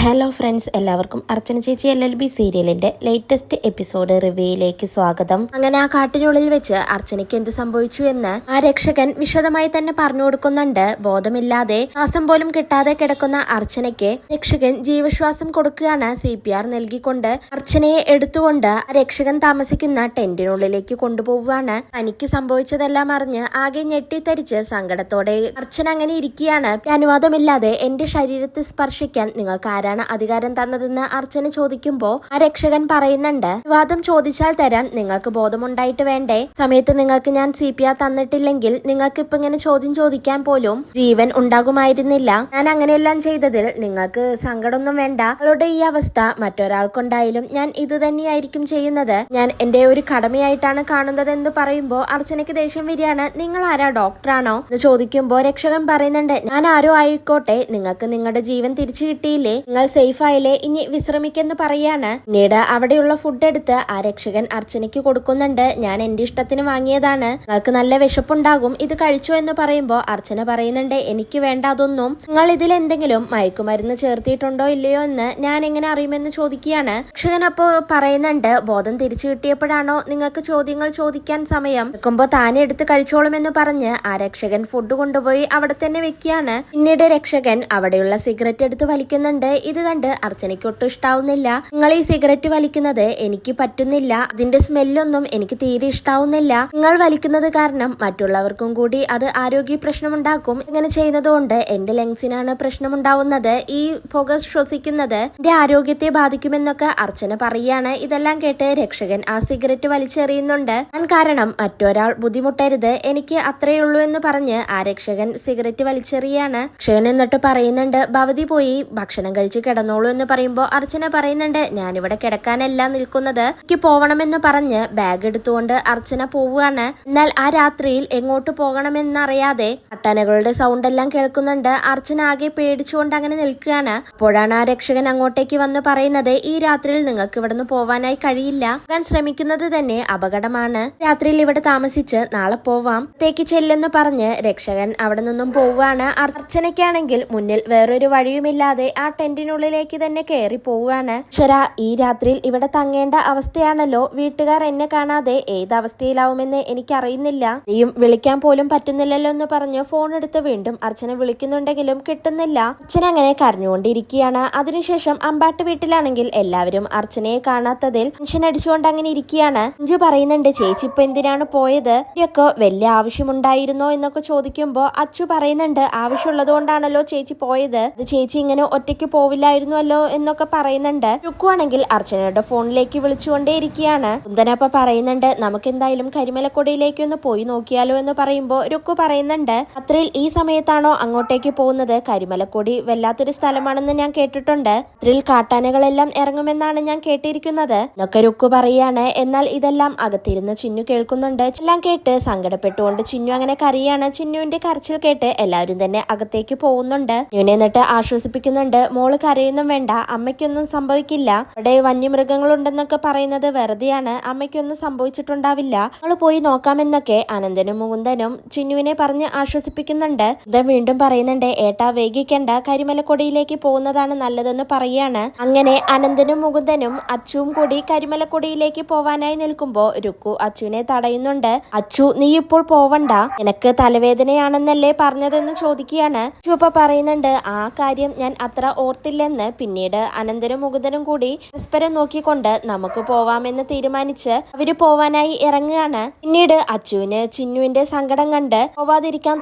Hello friends, എല്ലാവർക്കും അർച്ചന ചേച്ചി LLB സീരിയലിന്റെ ലേറ്റസ്റ്റ് എപ്പിസോഡ് റിവ്യൂയിലേക്ക് സ്വാഗതം. അങ്ങനെ ആ കാട്ടിനുള്ളിൽ വെച്ച് അർച്ചനയ്ക്ക് എന്ത് സംഭവിച്ചു എന്ന് ആ രക്ഷകൻ വിശദമായി തന്നെ പറഞ്ഞു കൊടുക്കുന്നുണ്ട്. ബോധമില്ലാതെ ശ്വാസം പോലും കിട്ടാതെ കിടക്കുന്ന അർച്ചനയ്ക്ക് രക്ഷകൻ ജീവശ്വാസം കൊടുക്കുകയാണ്. CPR നൽകിക്കൊണ്ട് അർച്ചനയെ എടുത്തുകൊണ്ട് ആ രക്ഷകൻ താമസിക്കുന്ന ടെന്റിനുള്ളിലേക്ക് കൊണ്ടുപോവുകയാണ്. തനിക്ക് സംഭവിച്ചതെല്ലാം അറിഞ്ഞ് ആകെ ഞെട്ടിത്തരിച്ച് സങ്കടത്തോടെ അർച്ചന അങ്ങനെ ഇരിക്കുകയാണ്. അനുവാദമില്ലാതെ എന്റെ ശരീരത്തെ സ്പർശിക്കാൻ നിങ്ങൾക്ക് ആരാണ് അധികാരം തന്നതെന്ന് അർച്ചന ചോദിക്കുമ്പോ ആ രക്ഷകൻ പറയുന്നുണ്ട്, വാദം ചോദിച്ചാൽ തരാൻ നിങ്ങൾക്ക് ബോധമുണ്ടായിട്ട് വേണ്ടേ? സമയത്ത് നിങ്ങൾക്ക് ഞാൻ CPR തന്നിട്ടില്ലെങ്കിൽ നിങ്ങൾക്ക് ഇപ്പൊ ഇങ്ങനെ ചോദ്യം ചോദിക്കാൻ പോലും ജീവൻ ഉണ്ടാകുമായിരുന്നില്ല. ഞാൻ അങ്ങനെയെല്ലാം ചെയ്തതിൽ നിങ്ങൾക്ക് സങ്കടമൊന്നും വേണ്ട. അവളുടെ ഈ അവസ്ഥ മറ്റൊരാൾക്കുണ്ടായാലും ഞാൻ ഇത് തന്നെയായിരിക്കും ചെയ്യുന്നത്. ഞാൻ എന്റെ ഒരു കടമയായിട്ടാണ് കാണുന്നത് എന്ന് പറയുമ്പോ അർച്ചനയ്ക്ക് ദേഷ്യം വരികയാണ്. നിങ്ങൾ ആരാ, ഡോക്ടറാണോ എന്ന് ചോദിക്കുമ്പോ രക്ഷകൻ പറയുന്നുണ്ട്, ഞാൻ ആരോ ആയിക്കോട്ടെ, നിങ്ങൾക്ക് നിങ്ങളുടെ ജീവൻ തിരിച്ചു കിട്ടിയില്ലേ, നിങ്ങൾ സേഫ് ആയില്ലേ, ഇനി വിശ്രമിക്കെന്ന് പറയാണ്. പിന്നീട് അവിടെയുള്ള ഫുഡ് എടുത്ത് ആ രക്ഷകൻ അർച്ചനയ്ക്ക് കൊടുക്കുന്നുണ്ട്. ഞാൻ എന്റെ ഇഷ്ടത്തിന് വാങ്ങിയതാണ്, നിങ്ങൾക്ക് നല്ല വിശപ്പുണ്ടാകും, ഇത് കഴിച്ചോ എന്ന് പറയുമ്പോ അർച്ചന പറയുന്നുണ്ട്, എനിക്ക് വേണ്ട അതൊന്നും. നിങ്ങൾ ഇതിൽ എന്തെങ്കിലും മയക്കുമരുന്ന് ചേർത്തിട്ടുണ്ടോ ഇല്ലയോ എന്ന് ഞാൻ എങ്ങനെ അറിയുമെന്ന് ചോദിക്കുകയാണ്. രക്ഷകൻ അപ്പോ പറയുന്നുണ്ട്, ബോധം തിരിച്ചു കിട്ടിയപ്പോഴാണോ നിങ്ങൾക്ക് ചോദ്യങ്ങൾ ചോദിക്കാൻ സമയം വെക്കുമ്പോ താനെ എടുത്ത് കഴിച്ചോളുമെന്ന് പറഞ്ഞ് ആ രക്ഷകൻ ഫുഡ് കൊണ്ടുപോയി അവിടെ തന്നെ വെക്കുകയാണ്. പിന്നീട് രക്ഷകൻ അവിടെയുള്ള സിഗരറ്റ് എടുത്ത് വലിക്കുന്നുണ്ട്. ഇത് കണ്ട് അർച്ചനയ്ക്ക് ഒട്ടും ഇഷ്ടാവുന്നില്ല. നിങ്ങൾ ഈ സിഗരറ്റ് വലിക്കുന്നത് എനിക്ക് പറ്റുന്നില്ല, അതിന്റെ സ്മെല്ലൊന്നും എനിക്ക് തീരെ ഇഷ്ടാവുന്നില്ല. നിങ്ങൾ വലിക്കുന്നത് കാരണം മറ്റുള്ളവർക്കും കൂടി അത് ആരോഗ്യ പ്രശ്നമുണ്ടാക്കും. ഇങ്ങനെ ചെയ്യുന്നത് കൊണ്ട് എന്റെ ലങ്സിനാണ് പ്രശ്നമുണ്ടാവുന്നത്. ഈ പുക ശ്വസിക്കുന്നത് എന്റെ ആരോഗ്യത്തെ ബാധിക്കുമെന്നൊക്കെ അർച്ചന പറയാണ്. ഇതെല്ലാം കേട്ട് രക്ഷകൻ ആ സിഗരറ്റ് വലിച്ചെറിയുന്നുണ്ട്. ഞാൻ കാരണം മറ്റൊരാൾ ബുദ്ധിമുട്ടരുത്, എനിക്ക് അത്രയുള്ളൂ എന്ന് പറഞ്ഞ് ആ രക്ഷകൻ സിഗരറ്റ് വലിച്ചെറിയാണ്. രക്ഷകൻ എന്നിട്ട് പറയുന്നുണ്ട്, ഭവതി പോയി ഭക്ഷണം കഴിച്ച് കിടന്നോളൂ എന്ന് പറയുമ്പോ അർച്ചന പറയുന്നുണ്ട്, ഞാനിവിടെ കിടക്കാനല്ല നിൽക്കുന്നത്, എനിക്ക് പോവണമെന്ന് പറഞ്ഞ് ബാഗ് എടുത്തുകൊണ്ട് അർച്ചന പോവുകയാണ്. എന്നാൽ ആ രാത്രിയിൽ എങ്ങോട്ട് പോകണമെന്നറിയാതെ പട്ടണകളുടെ സൗണ്ട് എല്ലാം കേൾക്കുന്നുണ്ട്. അർച്ചന ആകെ പേടിച്ചുകൊണ്ട് അങ്ങനെ നിൽക്കുകയാണ്. അപ്പോഴാണ് ആ രക്ഷകൻ അങ്ങോട്ടേക്ക് വന്ന് പറയുന്നത്, ഈ രാത്രിയിൽ നിങ്ങൾക്ക് ഇവിടുന്ന് പോവാനായി കഴിയില്ല, പോകാൻ ശ്രമിക്കുന്നത് തന്നെ അപകടമാണ്, രാത്രിയിൽ ഇവിടെ താമസിച്ച് നാളെ പോവാം, ത്തേക്ക് ചെല്ലെന്ന് പറഞ്ഞ് രക്ഷകൻ അവിടെ നിന്നും പോവുകയാണ്. അർച്ചനയ്ക്കാണെങ്കിൽ മുന്നിൽ വേറൊരു വഴിയുമില്ലാതെ ആ ടെന്റിനുള്ളിലേക്ക് തന്നെ കയറി പോവുകയാണ്. ശരാ, ഈ രാത്രിയിൽ ഇവിടെ തങ്ങേണ്ട അവസ്ഥയാണല്ലോ, വീട്ടുകാർ എന്നെ കാണാതെ ഏത് അവസ്ഥയിലാവുമെന്ന് എനിക്കറിയുന്നില്ല, നീയും വിളിക്കാൻ പോലും പറ്റുന്നില്ലല്ലോ എന്ന് പറഞ്ഞ് ഫോൺ എടുത്ത് വീണ്ടും അർച്ചന വിളിക്കുന്നുണ്ടെങ്കിലും കിട്ടുന്നില്ല. അർച്ചന അങ്ങനെ കരഞ്ഞുകൊണ്ടിരിക്കുകയാണ്. അതിനുശേഷം അമ്പാട്ട് വീട്ടിലാണെങ്കിൽ എല്ലാവരും അർച്ചനയെ കാണാത്തതിൽ ടെൻഷൻ അടിച്ചുകൊണ്ട് അങ്ങനെ ഇരിക്കുകയാണ്. അഞ്ചു പറയുന്നുണ്ട്, ചേച്ചി ഇപ്പൊ എന്തിനാണ് പോയത്, ഇതൊക്കെ വലിയ ആവശ്യമുണ്ടായിരുന്നോ എന്നൊക്കെ ചോദിക്കുമ്പോ അച്ചു പറയുന്നുണ്ട്, ആവശ്യമുള്ളത് കൊണ്ടാണല്ലോ ചേച്ചി പോയത്, ചേച്ചി ഇങ്ങനെ ഒറ്റയ്ക്ക് പോവില്ലായിരുന്നുവല്ലോ എന്നൊക്കെ പറയുന്നുണ്ട്. രുക്കുവാണെങ്കിൽ അർച്ചനയുടെ ഫോണിലേക്ക് വിളിച്ചുകൊണ്ടേയിരിക്കുകയാണ്. കുന്തനപ്പ പറയുന്നുണ്ട്, നമുക്ക് എന്തായാലും കരിമലക്കൊടിയിലേക്ക് ഒന്ന് പോയി നോക്കിയാലോ എന്ന് പറയുമ്പോ രുക്കു പറയുന്നുണ്ട്, അത്രയിൽ ഈ സമയത്താണോ അങ്ങോട്ടേക്ക് പോകുന്നത്, കരിമലക്കൊടി വല്ലാത്തൊരു സ്ഥലമാണെന്ന് ഞാൻ കേട്ടിട്ടുണ്ട്, അത്രയിൽ കാട്ടാനകളെല്ലാം ഇറങ്ങുമെന്നാണ് ഞാൻ കേട്ടിരിക്കുന്നത് എന്നൊക്കെ രുക്കു പറയാണ്. എന്നാൽ ഇതെല്ലാം അകത്തിരുന്ന് ചിന്നു കേൾക്കുന്നുണ്ട്. എല്ലാം കേട്ട് സങ്കടപ്പെട്ടുകൊണ്ട് ചിന്നു അങ്ങനെ കരയാണ്. ചിന്നുവിന്റെ കരച്ചിൽ കേട്ട് എല്ലാവരും തന്നെ അകത്തേക്ക് പോകുന്നുണ്ട്. ഇവനെ എന്നിട്ട് ആശ്വസിപ്പിക്കുന്നുണ്ട്, മോള് കരയൊന്നും വേണ്ട, അമ്മയ്ക്കൊന്നും സംഭവിക്കില്ല, അവിടെ വന്യമൃഗങ്ങളുണ്ടെന്നൊക്കെ പറയുന്നത് വെറുതെയാണ്, അമ്മയ്ക്കൊന്നും സംഭവിച്ചിട്ടുണ്ടാവില്ല, നമ്മള് പോയി നോക്കാമെന്നൊക്കെ അനന്തനും മുകുന്ദനും ചിന്നുവിനെ പറഞ്ഞ് ആശ്വസിപ്പിക്കുന്നുണ്ട്. ഇത് വീണ്ടും പറയുന്നുണ്ട്, ഏട്ടാ വൈകിക്കണ്ട, കരിമലക്കൊടിയിലേക്ക് പോകുന്നതാണ് നല്ലതെന്ന് പറയാണ്. അങ്ങനെ അനന്തനും മുകുന്ദനും അച്ചുവും കൂടി കരിമലക്കൊടിയിലേക്ക് പോവാനായി നിൽക്കുമ്പോ രുക്കു അച്ചുവിനെ തടയുന്നുണ്ട്. അച്ചു, നീ ഇപ്പോൾ പോവണ്ട, എനക്ക് തലവേദനയാണെന്നല്ലേ പറഞ്ഞതെന്ന് ചോദിക്കുകയാണ്. അച്ചു പറയുന്നുണ്ട്, ആ കാര്യം ഞാൻ അത്ര ഓർത്തില്ലെന്ന്. പിന്നീട് അനന്തനും മുകുന്ദനും കൂടി പരസ്പരം നോക്കിക്കൊണ്ട് നമുക്ക് പോവാമെന്ന് തീരുമാനിച്ച് അവര് പോവാനായി ഇറങ്ങുകയാണ്. പിന്നീട് അച്ചുവിന് ചിന്നുവിന്റെ സങ്കടം കണ്ട് പോവാതിരിക്കാൻ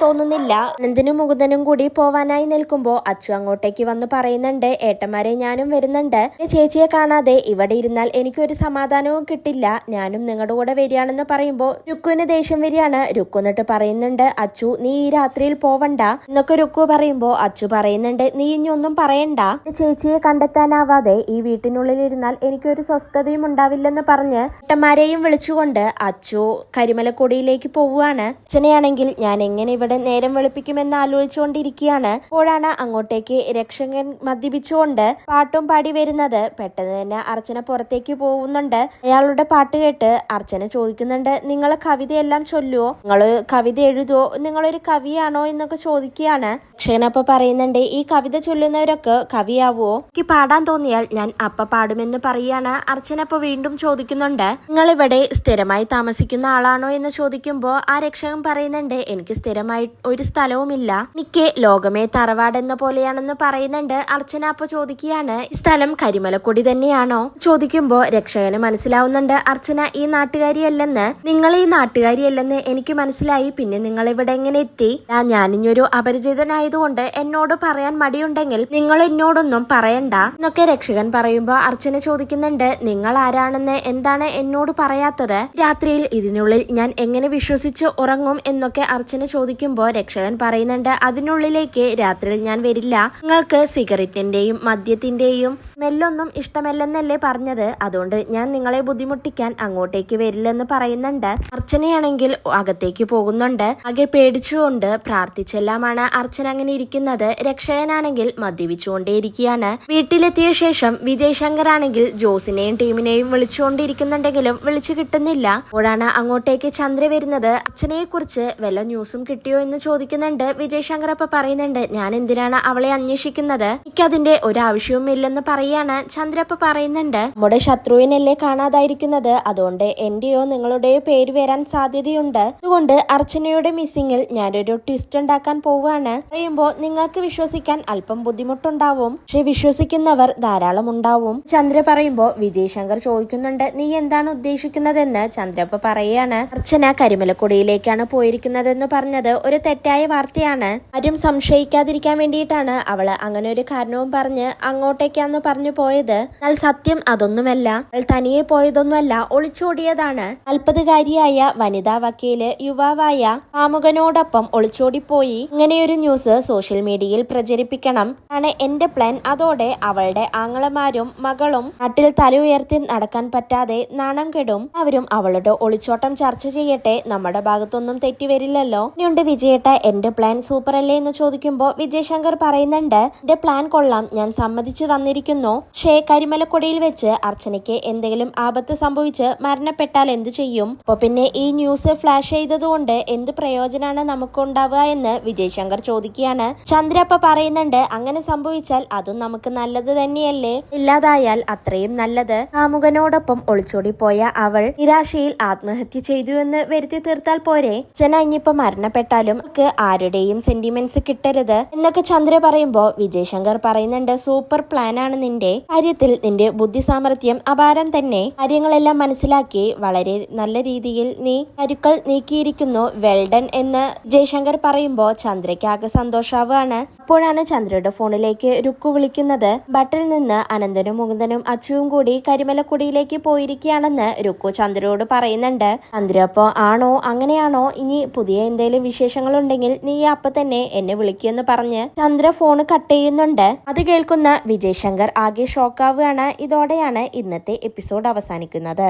തോന്നുന്നില്ല. അനന്തനും മുകുന്ദനും കൂടി പോവാനായി നിൽക്കുമ്പോ അച്ചു അങ്ങോട്ടേക്ക് വന്ന് പറയുന്നുണ്ട്, ഏട്ടന്മാരെ ഞാനും വരുന്നുണ്ട്, ചേച്ചിയെ കാണാതെ ഇവിടെ ഇരുന്നാൽ എനിക്കൊരു സമാധാനവും കിട്ടില്ല, ഞാനും നിങ്ങളുടെ കൂടെ വരികയാണെന്ന് പറയുമ്പോ രുക്കുവിന് ദേഷ്യം വരികയാണ്. രുക്കു എന്നിട്ട് പറയുന്നുണ്ട്, അച്ചു നീ ഈ രാത്രിയിൽ പോവണ്ട എന്നൊക്കെ രുക്കു പറയുമ്പോ അച്ചു പറയുന്നുണ്ട്, നീ ഇനി ഒന്നും പറയണ്ട, ചേച്ചിയെ കണ്ടെത്താനാവാതെ ഈ വീട്ടിനുള്ളിൽ ഇരുന്നാൽ എനിക്കൊരു സ്വസ്ഥതയും ഉണ്ടാവില്ലെന്ന് പറഞ്ഞ് ഏട്ടന്മാരെയും വിളിച്ചുകൊണ്ട് അച്ചു കരിമലക്കൊടിയിലേക്ക് പോവുകയാണ്. അച്ഛനെയാണെങ്കിൽ ഞാൻ എങ്ങനെ ഇവിടെ നേരം വെളുപ്പിക്കുമെന്ന് ആലോചിച്ചുകൊണ്ടിരിക്കുകയാണ്. അപ്പോഴാണ് അങ്ങോട്ടേക്ക് രക്ഷകൻ മദ്യപിച്ചുകൊണ്ട് പാട്ടും പാടി വരുന്നത്. പെട്ടെന്ന് തന്നെ അർച്ചന പുറത്തേക്ക് പോകുന്നുണ്ട്. അയാളുടെ പാട്ട് കേട്ട് അർച്ചന ചോദിക്കുന്നുണ്ട്, നിങ്ങൾ കവിതയെല്ലാം ചൊല്ലുവോ, നിങ്ങൾ കവിത എഴുതുവോ, നിങ്ങളൊരു കവിയാണോ എന്നൊക്കെ ചോദിക്കുകയാണ്. രക്ഷകൻ അപ്പൊ പറയുന്നുണ്ട്, ഈ കവിത ചൊല്ലുന്നവരൊക്കെ കവി ഭാവിയാവോ? എനിക്ക് പാടാൻ തോന്നിയാൽ ഞാൻ അപ്പ പാടുമെന്ന് പറയാണ് അർച്ചന. അപ്പൊ വീണ്ടും ചോദിക്കുന്നുണ്ട്, നിങ്ങൾ ഇവിടെ സ്ഥിരമായി താമസിക്കുന്ന ആളാണോ എന്ന് ചോദിക്കുമ്പോ ആ രക്ഷകൻ പറയുന്നുണ്ട്, എനിക്ക് സ്ഥിരമായി ഒരു സ്ഥലവുമില്ല, എനിക്ക് ലോകമേ തറവാടെന്ന പോലെയാണെന്ന് പറയുന്നുണ്ട് അർച്ചന. അപ്പൊ ചോദിക്കുകയാണ്, ഈ സ്ഥലം കരിമലക്കൊടി തന്നെയാണോ? ചോദിക്കുമ്പോ രക്ഷകന് മനസ്സിലാവുന്നുണ്ട് അർച്ചന ഈ നാട്ടുകാരിയല്ലെന്ന്. നിങ്ങൾ ഈ നാട്ടുകാരിയല്ലെന്ന് എനിക്ക് മനസ്സിലായി, പിന്നെ നിങ്ങൾ ഇവിടെ എങ്ങനെ എത്തി? ഞാനിഞ്ഞൊരു അപരിചിതനായതുകൊണ്ട് എന്നോട് പറയാൻ മടിയുണ്ടെങ്കിൽ നിങ്ങൾ എന്നോടൊന്നും പറയണ്ട എന്നൊക്കെ രക്ഷകൻ പറയുമ്പോ അർച്ചന ചോദിക്കുന്നുണ്ട്, നിങ്ങൾ ആരാണെന്ന് എന്താണ് എന്നോട് പറയാത്തത്? രാത്രിയിൽ ഇതിനുള്ളിൽ ഞാൻ എങ്ങനെ വിശ്വസിച്ച് ഉറങ്ങും എന്നൊക്കെ അർച്ചന ചോദിക്കുമ്പോ രക്ഷകൻ പറയുന്നുണ്ട്, അതിനുള്ളിലേക്ക് രാത്രിയിൽ ഞാൻ വരില്ല. നിങ്ങൾക്ക് സിഗരറ്റിന്റെയും മദ്യത്തിന്റെയും സ്മെല്ലൊന്നും ഇഷ്ടമല്ലെന്നല്ലേ പറഞ്ഞത്? അതുകൊണ്ട് ഞാൻ നിങ്ങളെ ബുദ്ധിമുട്ടിക്കാൻ അങ്ങോട്ടേക്ക് വരില്ലെന്ന് പറയുന്നുണ്ട്. അർച്ചനയാണെങ്കിൽ അകത്തേക്ക് പോകുന്നുണ്ട്. ആകെ പേടിച്ചുകൊണ്ട് പ്രാർത്ഥിച്ചെല്ലാമാണ് അർച്ചന അങ്ങനെ ഇരിക്കുന്നത്. രക്ഷകനാണെങ്കിൽ മദ്യപിച്ചുകൊണ്ടേയിരിക്കുകയാണ്. വീട്ടിലെത്തിയ ശേഷം വിജയ് ശങ്കർ ആണെങ്കിൽ ജോസിനെയും ടീമിനെയും വിളിച്ചുകൊണ്ടിരിക്കുന്നുണ്ടെങ്കിലും വിളിച്ചു കിട്ടുന്നില്ല. അപ്പോഴാണ് അങ്ങോട്ടേക്ക് ചന്ദ്ര വരുന്നത്. അർച്ചനയെ കുറിച്ച് വല്ല ന്യൂസും കിട്ടിയോ എന്ന് ചോദിക്കുന്നുണ്ട്. വിജയ് ശങ്കർ അപ്പൊ പറയുന്നുണ്ട്, ഞാൻ എന്തിനാണ് അവളെ അന്വേഷിക്കുന്നത്, എനിക്കതിന്റെ ഒരാവശ്യവും ഇല്ലെന്ന് പറയാണ്. ചന്ദ്ര അപ്പൊ പറയുന്നുണ്ട്, നമ്മുടെ ശത്രുവിനല്ലേ കാണാതായിരിക്കുന്നത്, അതുകൊണ്ട് എന്റെയോ നിങ്ങളുടെയോ പേര് വരാൻ സാധ്യതയുണ്ട്. അതുകൊണ്ട് അർച്ചനയുടെ മിസ്സിംഗിൽ ഞാനൊരു ട്വിസ്റ്റ് ഉണ്ടാക്കാൻ പോവുകയാണ്. പറയുമ്പോ നിങ്ങൾക്ക് വിശ്വസിക്കാൻ അല്പം ബുദ്ധിമുട്ടുണ്ടാവും, പക്ഷെ വിശ്വസിക്കുന്നവർ ധാരാളം ഉണ്ടാവും. ചന്ദ്ര പറയുമ്പോ വിജയ് ശങ്കർ ചോദിക്കുന്നുണ്ട്, നീ എന്താണ് ഉദ്ദേശിക്കുന്നതെന്ന്. ചന്ദ്രപ്പ പറയാണ്, അർച്ചന കരിമലക്കുടിയിലേക്കാണ് പോയിരിക്കുന്നതെന്ന് പറഞ്ഞത് ഒരു തെറ്റായ വാർത്തയാണ്. ആരും സംശയിക്കാതിരിക്കാൻ വേണ്ടിയിട്ടാണ് അവള് അങ്ങനെ ഒരു കാരണവും പറഞ്ഞ് അങ്ങോട്ടേക്കാന്ന് പറഞ്ഞു പോയത്. എന്നാൽ സത്യം അതൊന്നുമല്ല. അവൾ തനിയെ പോയതൊന്നുമല്ല, ഒളിച്ചോടിയതാണ്. 40-കാരിയായ വനിതാ വക്കീല് യുവാവായ കാമുകനോടൊപ്പം ഒളിച്ചോടിപ്പോയി. ഇങ്ങനെയൊരു ന്യൂസ് സോഷ്യൽ മീഡിയയിൽ പ്രചരിപ്പിക്കണം ആണ് എന്റെ പ്ലാൻ. അതോടെ അവളുടെ ആങ്ങളമാരും മകളും നാട്ടിൽ തല ഉയർത്തി നടക്കാൻ പറ്റാതെ നാണം കെടും. അവരും അവളുടെ ഒളിച്ചോട്ടം ചർച്ച ചെയ്യട്ടെ, നമ്മുടെ ഭാഗത്തൊന്നും തെറ്റി വരില്ലല്ലോ. ഇനിയുണ്ട് വിജയേട്ട, എന്റെ പ്ലാൻ സൂപ്പർ അല്ലേ എന്ന് ചോദിക്കുമ്പോ വിജയ് ശങ്കർ പറയുന്നുണ്ട്, എന്റെ പ്ലാൻ കൊള്ളാം, ഞാൻ സമ്മതിച്ചു തന്നിരിക്കുന്നു. പക്ഷേ കരിമലക്കൊടിയിൽ വെച്ച് അർച്ചനയ്ക്ക് എന്തെങ്കിലും ആപത്ത് സംഭവിച്ച് മരണപ്പെട്ടാൽ എന്തു ചെയ്യും? അപ്പൊ പിന്നെ ഈ ന്യൂസ് ഫ്ലാഷ് ചെയ്തതുകൊണ്ട് എന്ത് പ്രയോജനമാണ് നമുക്കുണ്ടാവുക എന്ന് വിജയ് ശങ്കർ ചോദിക്കുകയാണ്. ചന്ദ്ര അപ്പൊ പറയുന്നുണ്ട്, അങ്ങനെ സംഭവിച്ചാൽ അതും നമുക്ക് നല്ലത് തന്നെയല്ലേ, ഇല്ലാതായാൽ അത്രയും നല്ലത്. കാമുകനോടൊപ്പം ഒളിച്ചോടിപ്പോയ അവൾ നിരാശയിൽ ആത്മഹത്യ ചെയ്തു എന്ന് വരുത്തി തീർത്താൽ പോരെ? അർച്ചന ഇനിയിപ്പോ മരണപ്പെട്ടാലും ആരുടെയും സെന്റിമെന്റ്സ് കിട്ടരുത് എന്നൊക്കെ ചന്ദ്ര പറയുമ്പോ വിജയ് ശങ്കർ പറയുന്നുണ്ട്, സൂപ്പർ പ്ലാൻ ആണ് നിന്റെ. കാര്യത്തിൽ നിന്റെ ബുദ്ധി സാമർത്ഥ്യം അപാരം തന്നെ. കാര്യങ്ങളെല്ലാം മനസ്സിലാക്കി വളരെ നല്ല രീതിയിൽ നീ കരുക്കൾ നീക്കിയിരിക്കുന്നു, വെൽഡൺ എന്ന് ജയശങ്കർ പറയുമ്പോ ചന്ദ്രയ്ക്ക് ആകെ സന്തോഷാവാണ്. അപ്പോഴാണ് ചന്ദ്രയുടെ ഫോണിലേക്ക് രുക്കു വിളിക്കുന്നത്. ബട്ടിൽ നിന്ന് അനന്തനും മുകുന്ദനും അച്ചുവും കൂടി കരിമലക്കുടിയിലേക്ക് പോയിരിക്കുകയാണെന്ന് രുക്കു ചന്ദ്രയോട് പറയുന്നുണ്ട്. ചന്ദ്ര അപ്പോ ആണോ, അങ്ങനെയാണോ, ഇനി പുതിയ എന്തെങ്കിലും വിശേഷങ്ങളുണ്ടെങ്കിൽ നീ അപ്പൊ തന്നെ എന്നെ വിളിക്കുമെന്ന് പറഞ്ഞ് ചന്ദ്ര ഫോണ് കട്ട് ചെയ്യുന്നുണ്ട്. അത് കേൾക്കുന്ന വിജയ് ശങ്കർ ആകെ ഷോക്കാവുകയാണ്. ഇതോടെയാണ് ഇന്നത്തെ എപ്പിസോഡ് അവസാനിക്കുന്നത്.